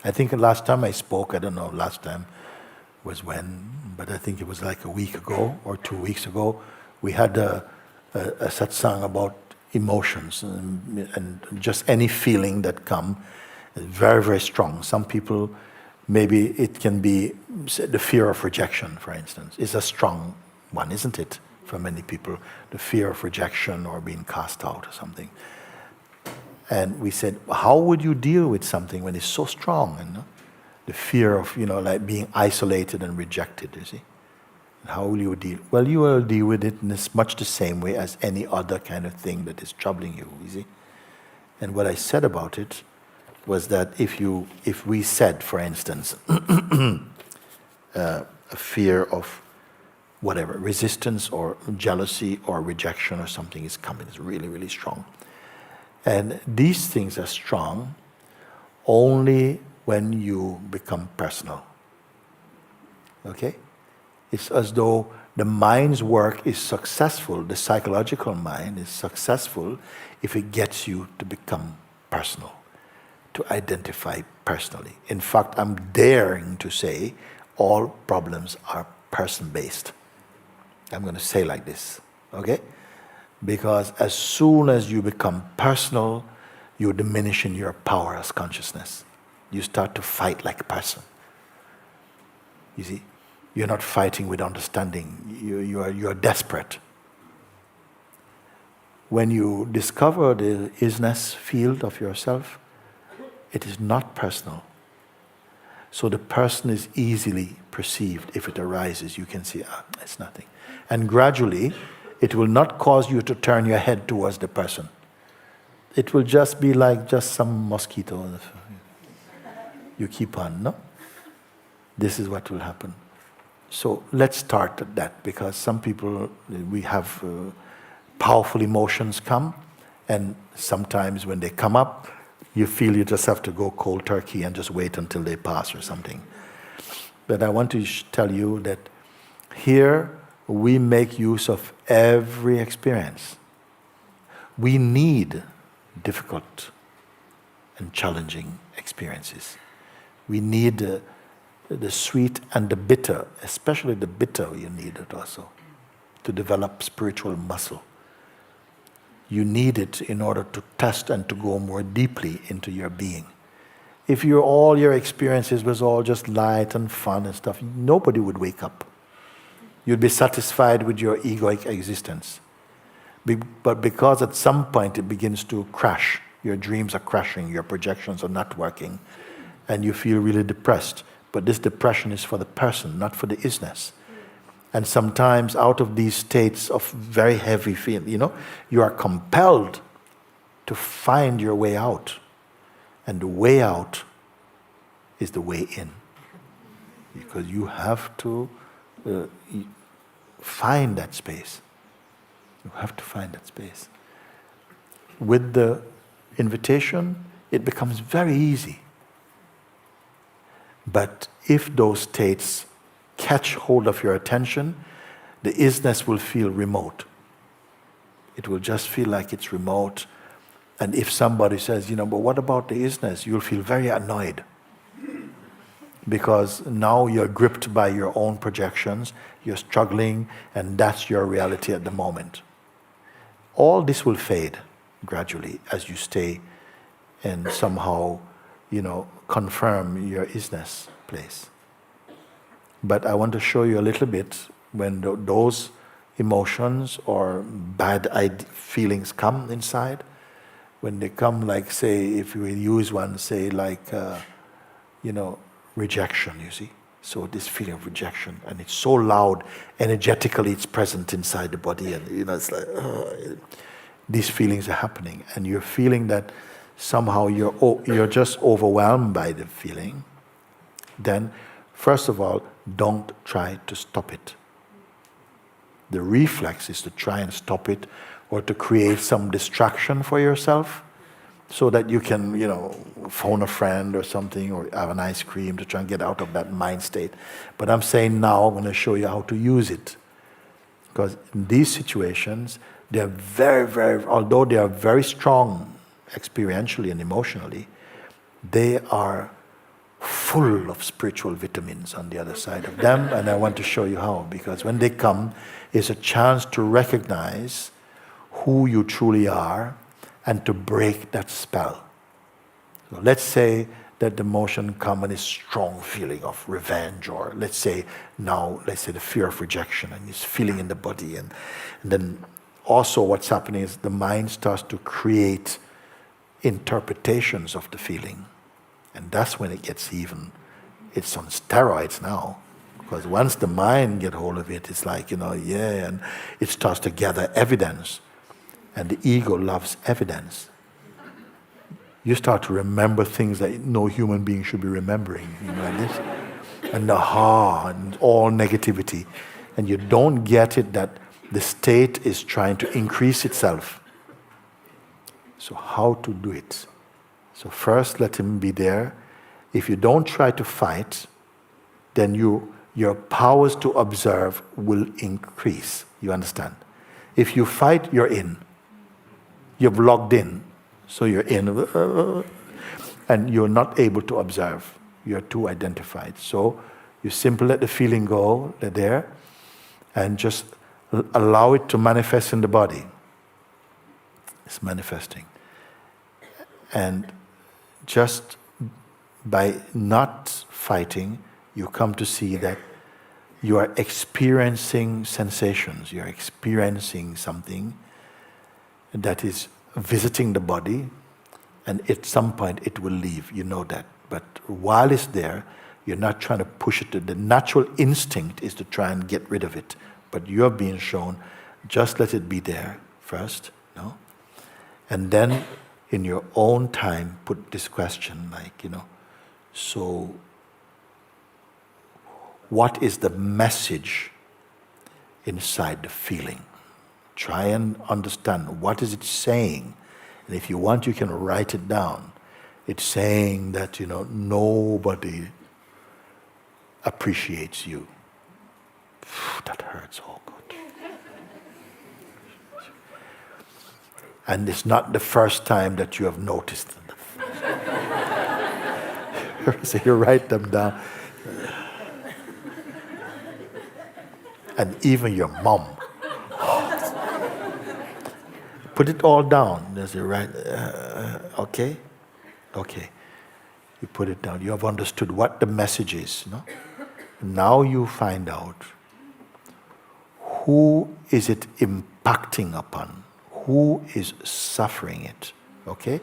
I think the last time I spoke, I don't know last time was when, but I think it was like a week ago or 2 weeks ago, we had a satsang about emotions and just any feeling that come is very, very strong. Some people, maybe it can be the fear of rejection, for instance, is a strong one, isn't it? For many people, the fear of rejection or being cast out or something. And we said, how would you deal with something when it's so strong? You know? The fear of, like being isolated and rejected, you see? And how will you deal? Well, you will deal with it in as much the same way as any other kind of thing that is troubling you, you see? And what I said about it was that if we said, for instance, a fear of whatever, resistance or jealousy or rejection or something is coming, it's really, really strong. And these things are strong only when you become personal. Okay? It's as though the mind's work is successful, the psychological mind is successful if it gets you to become personal, to identify personally. In fact, I'm daring to say all problems are person-based. I'm going to say like this, okay? Because as soon as you become personal, you're diminishing your power as consciousness. You start to fight like a person. You see, you're not fighting with understanding. You are desperate. When you discover the isness field of yourself, it is not personal. So the person is easily perceived. If it arises, you can see, it's nothing. And gradually, it will not cause you to turn your head towards the person. It will just be like just some mosquito. You keep on, no? This is what will happen. So let's start at that, because some people, we have powerful emotions come, and sometimes when they come up, you feel you just have to go cold turkey and just wait until they pass or something. But I want to tell you that here we make use of every experience. We need difficult and challenging experiences. We need the sweet and the bitter, especially the bitter you need it also, to develop spiritual muscle. You need it in order to test and to go more deeply into your being. If all your experiences was all just light and fun and stuff, nobody would wake up. You'd be satisfied with your egoic existence. But because at some point it begins to crash, your dreams are crashing, your projections are not working, and you feel really depressed. But this depression is for the person, not for the isness. And sometimes out of these states of very heavy feeling, you are compelled to find your way out. And the way out is the way in. Because you have to find that space. You have to find that space. With the invitation, it becomes very easy. But if those states catch hold of your attention, the isness will feel remote. It will just feel like it's remote. And if somebody says, but what about the isness? You'll feel very annoyed. Because now you're gripped by your own projections, you're struggling, and that's your reality at the moment. All this will fade gradually as you stay and somehow, confirm your isness place. But I want to show you a little bit when those emotions or bad feelings come inside. When they come, like, say, if we use one, say, like, rejection, you see. So this feeling of rejection, and it's so loud, energetically it's present inside the body, and it's like, these feelings are happening, and you're feeling that somehow you're just overwhelmed by the feeling. Then, first of all, don't try to stop it. The reflex is to try and stop it, or to create some distraction for yourself, so that you can, phone a friend or something, or have an ice cream to try and get out of that mind state. But I'm saying now, I'm going to show you how to use it. Because in these situations, they are very, very, although they are very strong experientially and emotionally, they are full of spiritual vitamins on the other side of them, and I want to show you how, because when they come, it's a chance to recognize who you truly are and to break that spell. So let's say that the emotion comes and is strong feeling of revenge, or let's say the fear of rejection, and it's feeling in the body, and then also what's happening is the mind starts to create interpretations of the feeling. And that's when it gets it's on steroids now. Because once the mind gets hold of it, it's like, and it starts to gather evidence. And the ego loves evidence. You start to remember things that no human being should be remembering, like this. And and all negativity. And you don't get it that the state is trying to increase itself. So how to do it? So first, let him be there. If you don't try to fight, then your powers to observe will increase. You understand? If you fight, you're in. You've logged in, so you're in. And you're not able to observe. You're too identified. So you simply let the feeling go, they're there, and just allow it to manifest in the body. It's manifesting. And just by not fighting, you come to see that you are experiencing sensations. You are experiencing something that is visiting the body, and at some point it will leave. You know that. But while it's there, you're not trying to push it. The natural instinct is to try and get rid of it. But you're being shown, just let it be there first, no? And then in your own time, put this question, so what is the message inside the feeling? Try and understand, what is it saying? And if you want, you can write it down. It's saying that, nobody appreciates you. That hurts, oh God. And it's not the first time that you have noticed it. So you write them down. And even your mom. Put it all down. Does it right? Okay? Okay. You put it down. You have understood what the message is. No? Now you find out who is it impacting upon? Who is suffering it? Okay?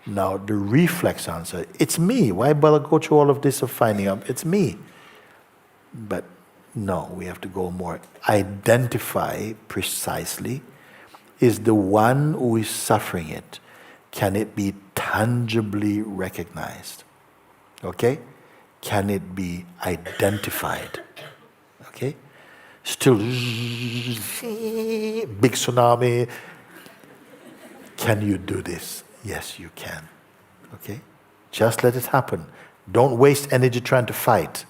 Now the reflex answer, it's me. Why bother go through all of this of finding out? It's me. But no, we have to go more. Identify precisely, is the one who is suffering it, can it be tangibly recognized? Okay? Can it be identified? Okay? Still, big tsunami. Can you do this? Yes, you can. Okay? Just let it happen. Don't waste energy trying to fight.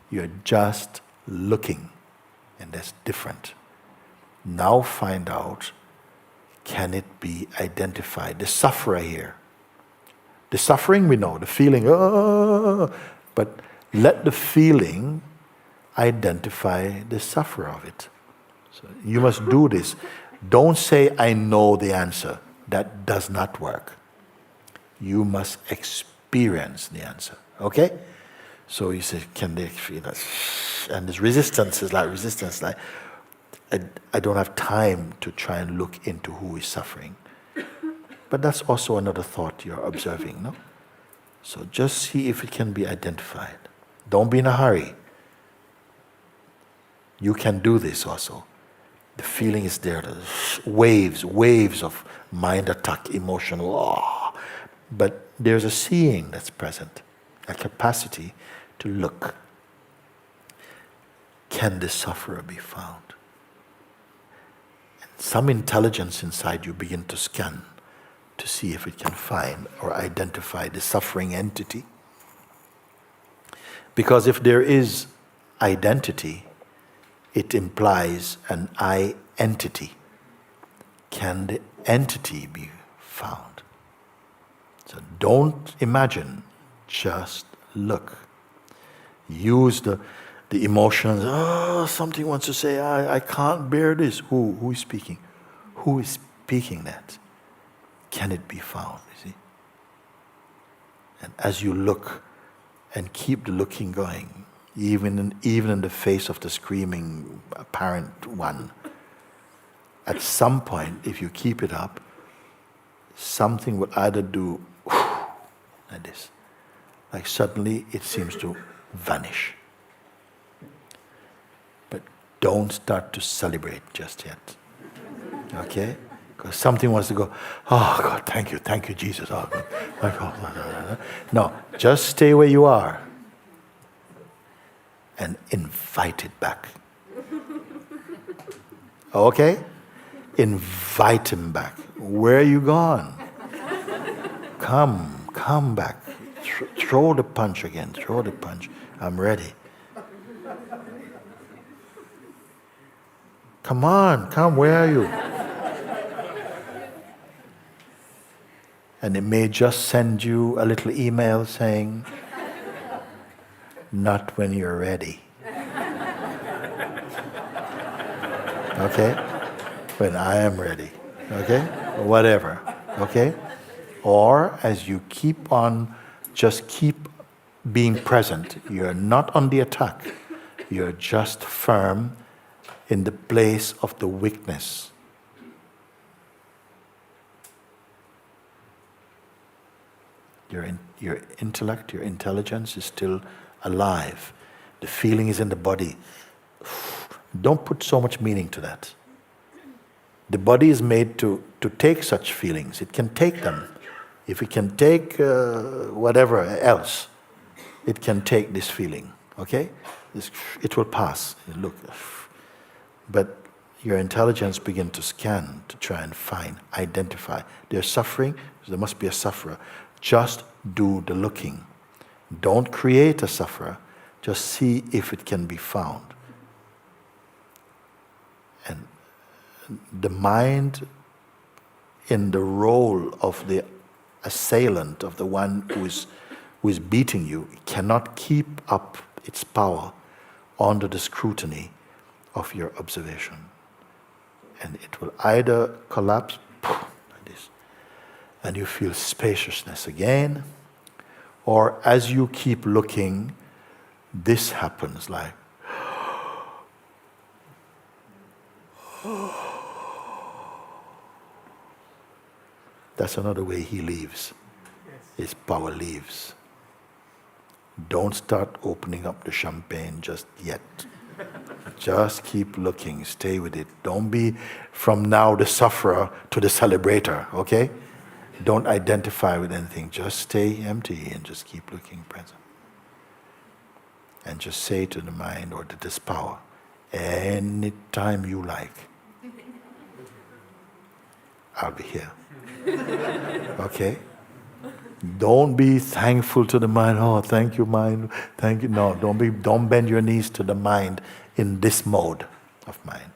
You're just looking. And that's different. Now find out, can it be identified? The sufferer here. The suffering we know, the feeling, but let the feeling identify the sufferer of it. So you must do this. Don't say, I know the answer. That does not work. You must experience the answer. Okay? So you say, can they feel that? And this resistance is like, I don't have time to try and look into who is suffering. But that's also another thought you're observing, no? So just see if it can be identified. Don't be in a hurry. You can do this also. The feeling is there. Waves of mind attack, emotional. Oh. But there's a seeing that's present, a capacity to look. Can the sufferer be found? And some intelligence inside you begin to scan to see if it can find or identify the suffering entity. Because if there is identity, it implies an I entity. Can the entity be found? So don't imagine, just look. Use the emotions. Oh, something wants to say, I can't bear this. Who is speaking? Who is speaking that? Can it be found? You see? And as you look and keep the looking going, even in the face of the screaming apparent one, at some point, if you keep it up, something will either do like this, like suddenly it seems to vanish. But don't start to celebrate just yet. Okay? Because something wants to go, oh God, thank you, Jesus. Oh, God. My God. No, just stay where you are and invite it back. Okay? Invite him back. Where are you gone? Come back. Throw the punch again. Throw the punch. I'm ready. Come on, come. Where are you? And it may just send you a little email saying, not when you're ready. Okay? When I am ready. Okay? Or whatever. Okay? Or as you keep on, just keep being present. You're not on the attack. You're just firm in the place of the weakness. Your intellect, your intelligence is still alive. The feeling is in the body. Don't put so much meaning to that. The body is made to take such feelings. It can take them. If it can take whatever else, it can take this feeling. Okay? It will pass. Look. But your intelligence begins to scan, to try and find, identify. There's suffering, there must be a sufferer. Just do the looking. Don't create a sufferer. Just see if it can be found. And the mind, in the role of the assailant, of the one who is beating you, cannot keep up its power under the scrutiny of your observation. And it will either collapse like this, and you feel spaciousness again, or as you keep looking, this happens like, that's another way he leaves. His power leaves. Don't start opening up the champagne just yet. Just keep looking, stay with it. Don't be from now the sufferer to the celebrator, okay? Don't identify with anything. Just stay empty and just keep looking present. And just say to the mind or to this power, anytime you like, I'll be here. Okay? Don't be thankful to the mind. Oh, thank you, mind. Thank you. No, don't bend your knees to the mind in this mode of mind.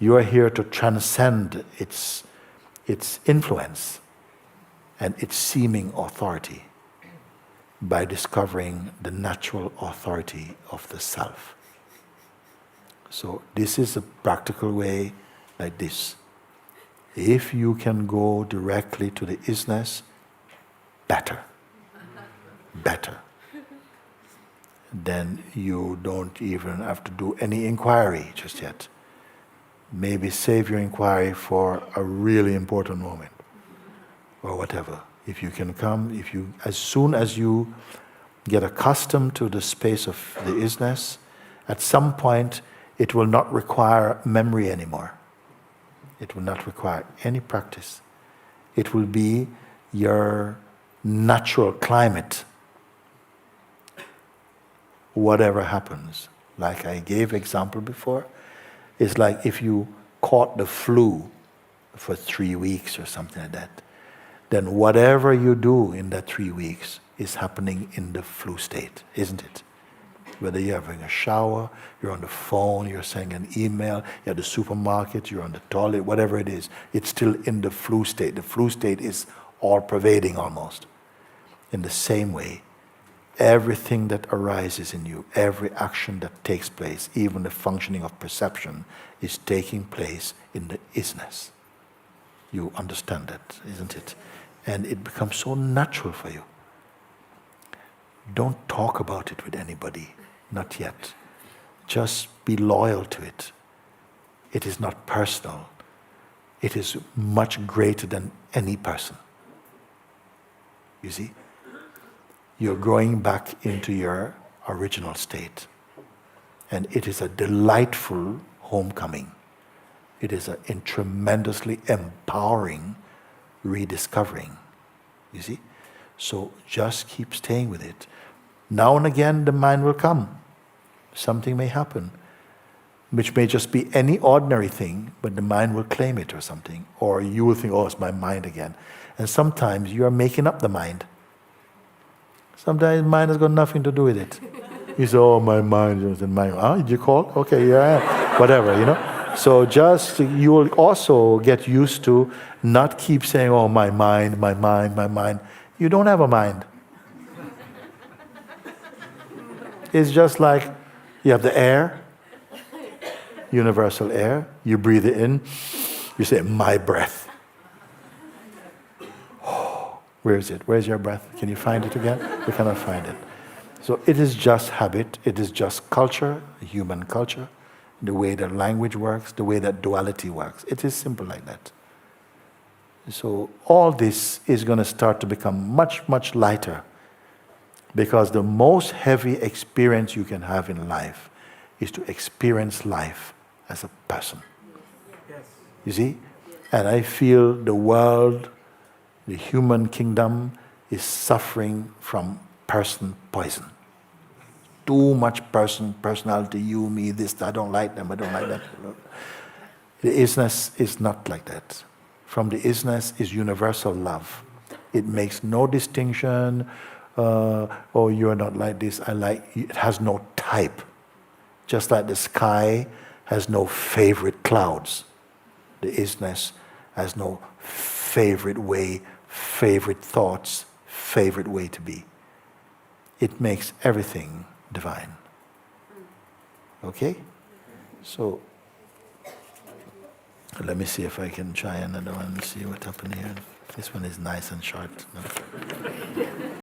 You are here to transcend its influence and its seeming authority by discovering the natural authority of the self. So this is a practical way like this. If you can go directly to the isness, better. Then you don't even have to do any inquiry just yet. Maybe save your inquiry for a really important moment or whatever. If you can come, as soon as you get accustomed to the space of the isness, at some point it will not require memory anymore. It will not require any practice. It will be your natural climate. Whatever happens, like I gave example before, it's like if you caught the flu for 3 weeks or something like that, then whatever you do in that 3 weeks is happening in the flu state, isn't it? Whether you're having a shower, you're on the phone, you're sending an email, you're at the supermarket, you're on the toilet, whatever it is, it's still in the flu state. The flu state is all-pervading almost. In the same way, Everything that arises in you, every action that takes place, even the functioning of perception, is taking place in the isness. You understand that, isn't it? And it becomes so natural for you. Don't talk about it with anybody, not yet. Just be loyal to it. It is not personal. It is much greater than any person. You see? You're going back into your original state. And it is a delightful homecoming. It is a tremendously empowering rediscovering. You see? So just keep staying with it. Now and again the mind will come. Something may happen, which may just be any ordinary thing, but the mind will claim it or something. Or you will think, oh, it's my mind again. And sometimes you are making up the mind. Sometimes mind has got nothing to do with it. You say, oh, my mind is in my mind. Ah, did you call? Okay, yeah, whatever, you know. So just, you will also get used to not keep saying, oh, my mind, my mind, my mind. You don't have a mind. It's just like you have the air, universal air. You breathe it in. You say, my breath. Where is it? Where's your breath? Can you find it again? We cannot find it. So it is just habit. It is just culture, human culture, the way that language works, the way that duality works. It is simple like that. So all this is going to start to become much, much lighter, because the most heavy experience you can have in life is to experience life as a person. Yes. You see? And I feel the world, the human kingdom, is suffering from person poison. Too much personality, you, me, this, I don't like them, I don't like that. The isness is not like that. From the isness is universal love. It makes no distinction, oh, you're not like this, I like you. It has no type. Just like the sky has no favorite clouds. The isness has no favorite way, favorite thoughts, favorite way to be. It makes everything divine. Okay? So, let me see if I can try another one and see what happened here. This one is nice and short. No?